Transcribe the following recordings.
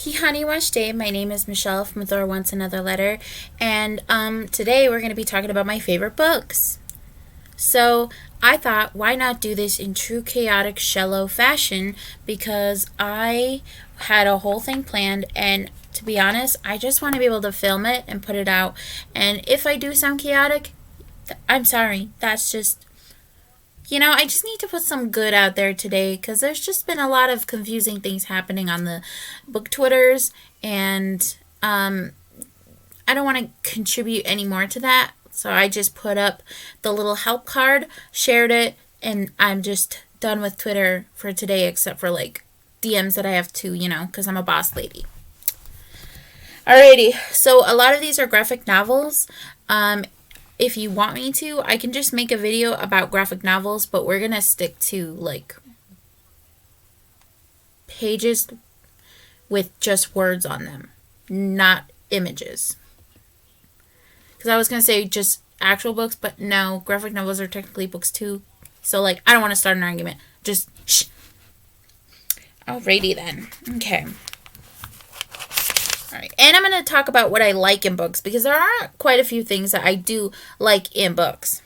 Hihanni Wash Day. My name is Michelle from Thor Wants Another Letter, and today we're going to be talking about my favorite books. So I thought, why not do this in true chaotic shallow fashion? Because I had a whole thing planned, and to be honest, I just want to be able to film it and put it out. And if I do sound chaotic, I'm sorry. That's just I just need to put some good out there today because there's just been a lot of confusing things happening on the book Twitters, and I don't want to contribute any more to that. So I just put up the little help card, shared it, and I'm just done with Twitter for today, except for like DMs that I have to, because I'm a boss lady. Alrighty, so a lot of these are graphic novels. If you want me to, I can just make a video about graphic novels, but we're going to stick to, like, pages with just words on them, not images. Because I was going to say just actual books, but no, graphic novels are technically books too. So, like, I don't want to start an argument. Just, shh. Alrighty then. Okay. Alright, and I'm going to talk about what I like in books, because there are quite a few things that I do like in books.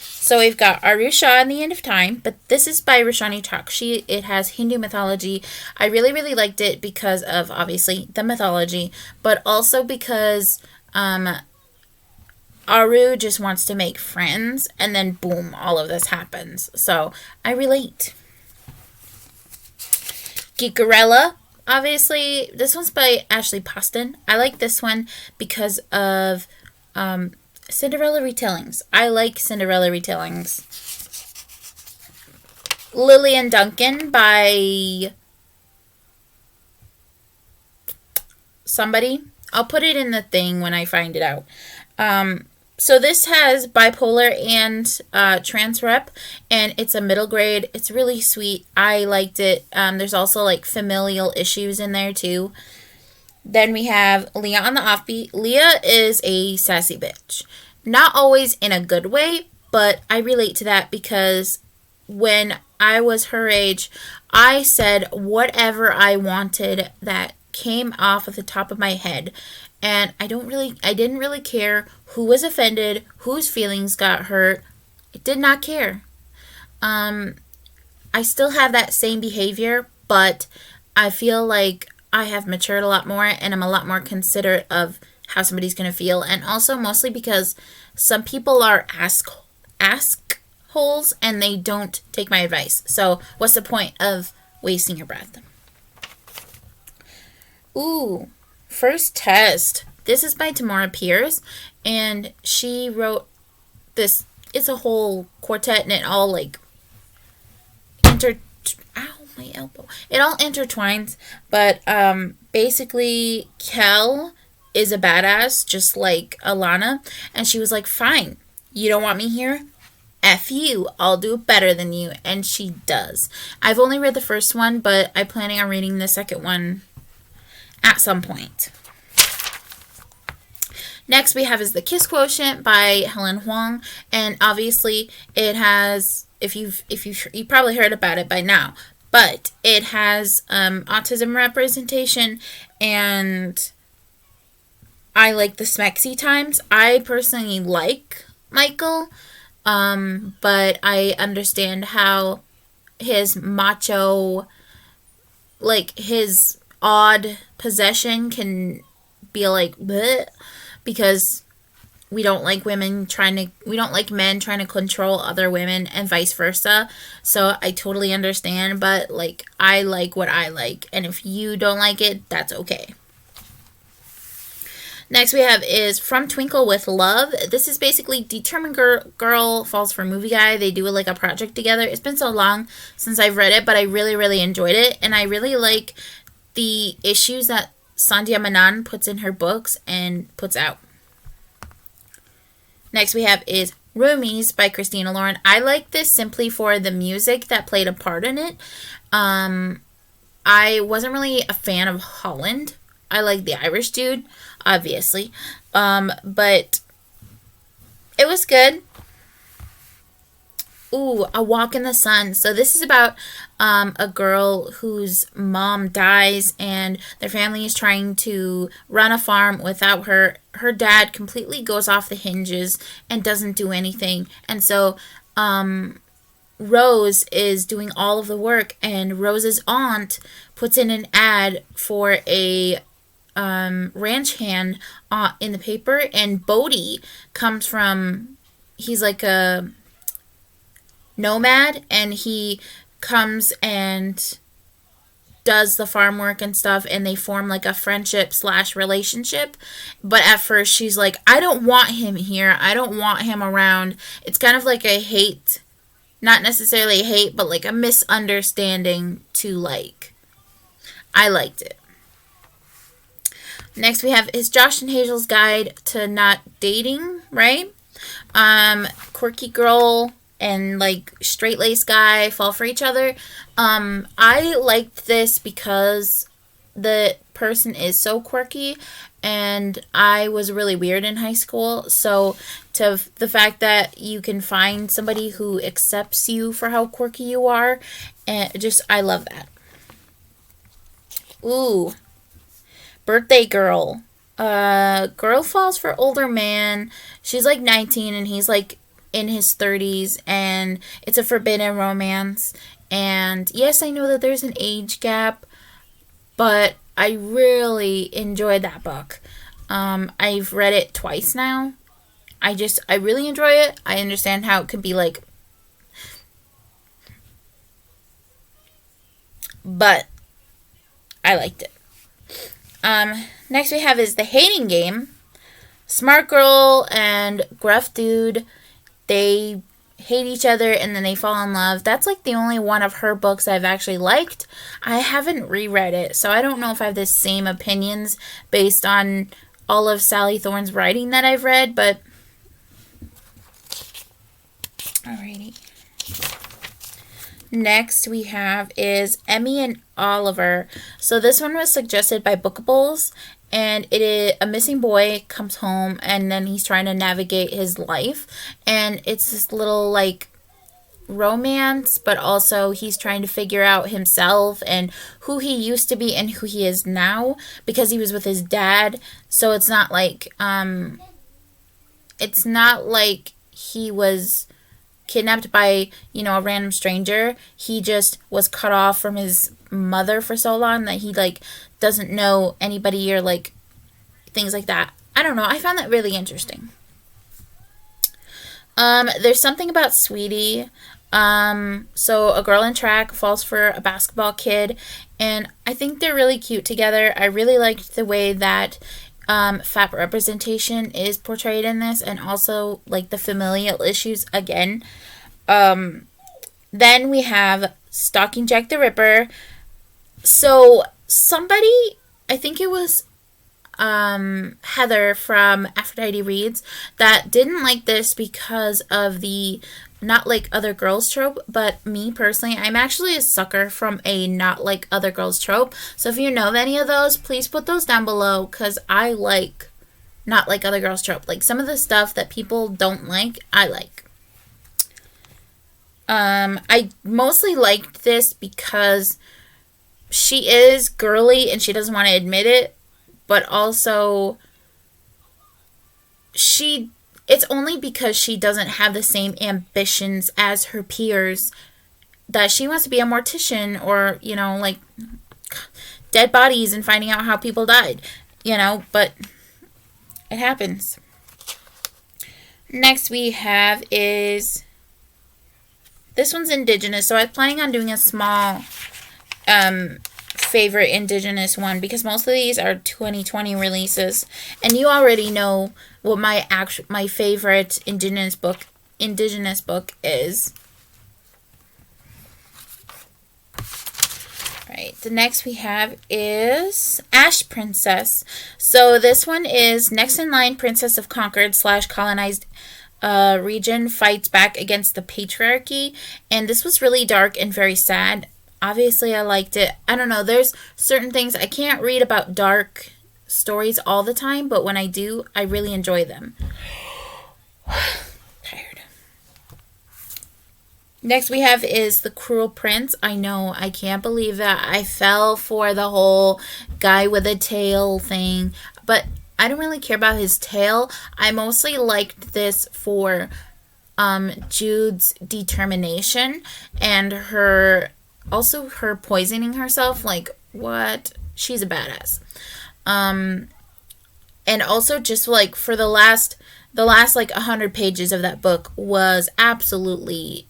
So we've got Arusha and the End of Time, but this is by Roshani Chokshi. It has Hindu mythology. I really, really liked it because of, obviously, the mythology, but also because Aru just wants to make friends, and then boom, all of this happens. So I relate. Geekerella. Obviously, this one's by Ashley Poston. I like this one because of Cinderella retellings. I like Cinderella retellings. Lillian Duncan by somebody. I'll put it in the thing when I find it out. So this has bipolar and trans rep, and it's a middle grade. It's really sweet. I liked it. There's also like familial issues in there too. Then we have Leah on the Offbeat. Leah is a sassy bitch. Not always in a good way, but I relate to that because when I was her age, I said whatever I wanted that came off of the top of my head. And I didn't really care who was offended, whose feelings got hurt. I did not care. I still have that same behavior, but I feel like I have matured a lot more, and I'm a lot more considerate of how somebody's going to feel. And also mostly because some people are ask holes and they don't take my advice. So what's the point of wasting your breath? Ooh. First Test. This is by Tamora Pierce, and she wrote this. It's a whole quartet, and it all like my elbow. It all intertwines, but basically, Kel is a badass, just like Alana, and she was like, "Fine, you don't want me here. F you, I'll do it better than you," and she does. I've only read the first one, but I'm planning on reading the second one at some point. Next we have is the Kiss Quotient by Helen Huang, and obviously it has, you probably heard about it by now, but it has autism representation, and I like the smexy times. I personally like Michael, but I understand how his macho, like his odd possession can be like bleh, because we don't like men trying to control other women and vice versa. So I totally understand, but like I like what I like, and if you don't like it, that's okay. Next we have is From Twinkle with Love. This is basically Determined Girl falls for Movie Guy. They do like a project together. It's been so long since I've read it, but I really, really enjoyed it, and I really like the issues that Sandhya Menon puts in her books and puts out. Next we have is Roomies by Christina Lauren. I like this simply for the music that played a part in it. I wasn't really a fan of Holland. I like the Irish dude, obviously. But it was good. Ooh, A Walk in the Sun. So this is about a girl whose mom dies and their family is trying to run a farm without her. Her dad completely goes off the hinges and doesn't do anything. And so Rose is doing all of the work, and Rose's aunt puts in an ad for a ranch hand in the paper, and Bodie comes from, he's like a nomad, and he comes and does the farm work and stuff, and they form like a friendship / relationship. But at first she's like, I don't want him here, I don't want him around. It's kind of like a hate, not necessarily hate, but like a misunderstanding to like. I liked it. Next we have is Josh and Hazel's Guide to Not Dating, right? Quirky girl and like straight-laced guy fall for each other. I liked this because the person is so quirky, and I was really weird in high school. So to the fact that you can find somebody who accepts you for how quirky you are, and just I love that. Ooh, Birthday Girl. Girl falls for older man. She's like 19 and he's like in his 30s, and it's a forbidden romance. And yes, I know that there's an age gap, but I really enjoyed that book. I've read it twice now. I really enjoy it. I understand how it could be like, but I liked it. Next we have is The Hating Game. Smart girl and gruff dude, they hate each other and then they fall in love. That's like the only one of her books I've actually liked. I haven't reread it, so I don't know if I have the same opinions based on all of Sally Thorne's writing that I've read, but alrighty. Next we have is Emmy and Oliver. So this one was suggested by Bookables, and it is a missing boy comes home and then he's trying to navigate his life, and it's this little like romance, but also he's trying to figure out himself and who he used to be and who he is now, because he was with his dad. So it's not like he was kidnapped by, a random stranger. He just was cut off from his mother for so long that he like doesn't know anybody or like things like that. I don't know. I found that really interesting. There's Something About Sweetie. So a girl in track falls for a basketball kid, and I think they're really cute together. I really liked the way that fat representation is portrayed in this, and also like the familial issues again. Then we have Stalking Jack the Ripper. So somebody, I think it was Heather from Aphrodite Reads, that didn't like this because of the not like other girls trope, but me personally, I'm actually a sucker from a not like other girls trope. So if you know of any of those, please put those down below, because I like not like other girls trope. Like some of the stuff that people don't like, I like. I mostly liked this because she is girly and she doesn't want to admit it, but also it's only because she doesn't have the same ambitions as her peers that she wants to be a mortician or, like dead bodies and finding out how people died, but it happens. Next we have is, this one's Indigenous, so I was planning on doing a small favorite Indigenous one, because most of these are 2020 releases, and you already know what my favorite Indigenous book is. Right, the next we have is Ash Princess. So this one is next in line princess of conquered / colonized region fights back against the patriarchy, and this was really dark and very sad. Obviously I liked it. I don't know, there's certain things I can't read about dark stories all the time, but when I do, I really enjoy them. Tired. Next we have is The Cruel Prince. I know, I can't believe that I fell for the whole guy with a tail thing, but I don't really care about his tail. I mostly liked this for Jude's determination and her poisoning herself. Like, what? She's a badass. And also just like for the last like 100 pages of that book was absolutely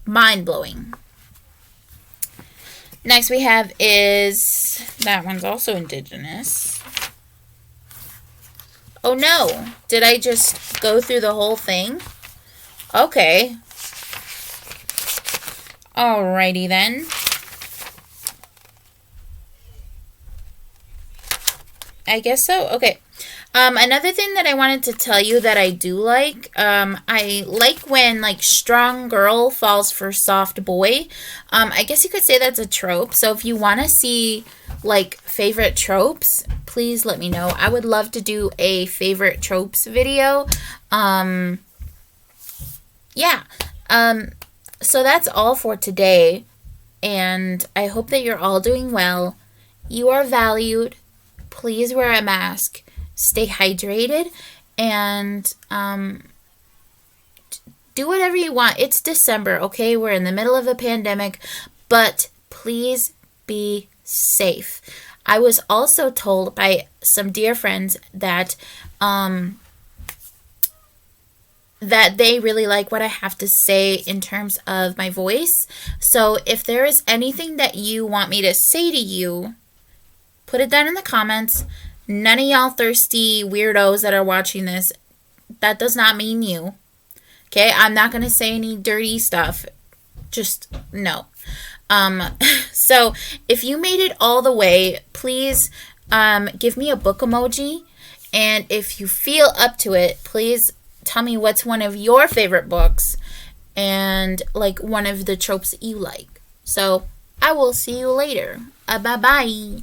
mind-blowing. Next we have is, that one's also Indigenous. Oh no, did I just go through the whole thing? Okay. Alrighty then. I guess so. Okay. Another thing that I wanted to tell you that I do like, I like when like strong girl falls for soft boy. I guess you could say that's a trope. So if you want to see like favorite tropes, please let me know. I would love to do a favorite tropes video. Yeah. So that's all for today. And I hope that you're all doing well. You are valued. Please wear a mask. Stay hydrated. And do whatever you want. It's December, okay? We're in the middle of a pandemic. But please be safe. I was also told by some dear friends that that they really like what I have to say in terms of my voice. So if there is anything that you want me to say to you, put it down in the comments. None of y'all thirsty weirdos that are watching this, that does not mean you. Okay? I'm not going to say any dirty stuff. Just no. So if you made it all the way, please give me a book emoji. And if you feel up to it, please tell me what's one of your favorite books and like one of the tropes that you like. So I will see you later. Bye-bye.